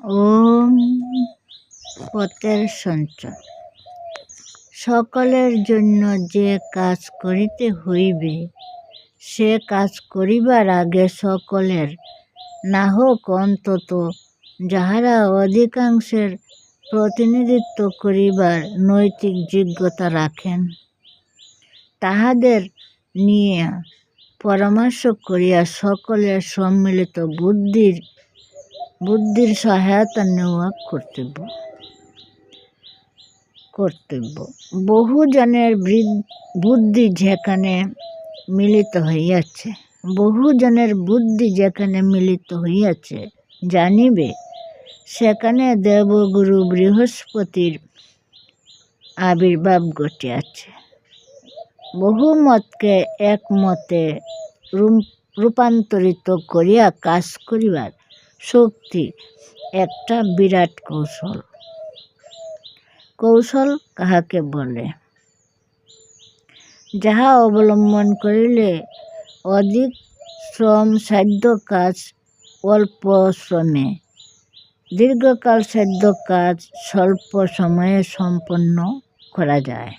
ওম পথের সঞ্চয়। সকলের জন্য যে কাজ করিতে হইবে, সে কাজ করিবার আগে সকলের না হোক অন্তত যাহারা অধিকাংশের প্রতিনিধিত্ব করিবার নৈতিক যোগ্যতা রাখেন, তাহাদের নিয়ে পরামর্শ করিয়া সকলের সম্মিলিত বুদ্ধির সহায়তা নেওয়া কর্তব্য। বহুজনের বুদ্ধি যেখানে মিলিত হইয়াছে জানিবে, সেখানে দেবগুরু বৃহস্পতির আবির্ভাব ঘটিয়াছে। বহু মতকে একমতে রূপান্তরিত করিয়া কাজ করিবার শক্তি একটা বিরাট কৌশল। কৌশল কাহাকে বলে? যাহা অবলম্বন করিলে অধিক শ্রম সাধ্য কাজ অল্প শ্রমে, দীর্ঘকাল সাধ্য কাজ স্বল্প সময়ে সম্পন্ন করা যায়।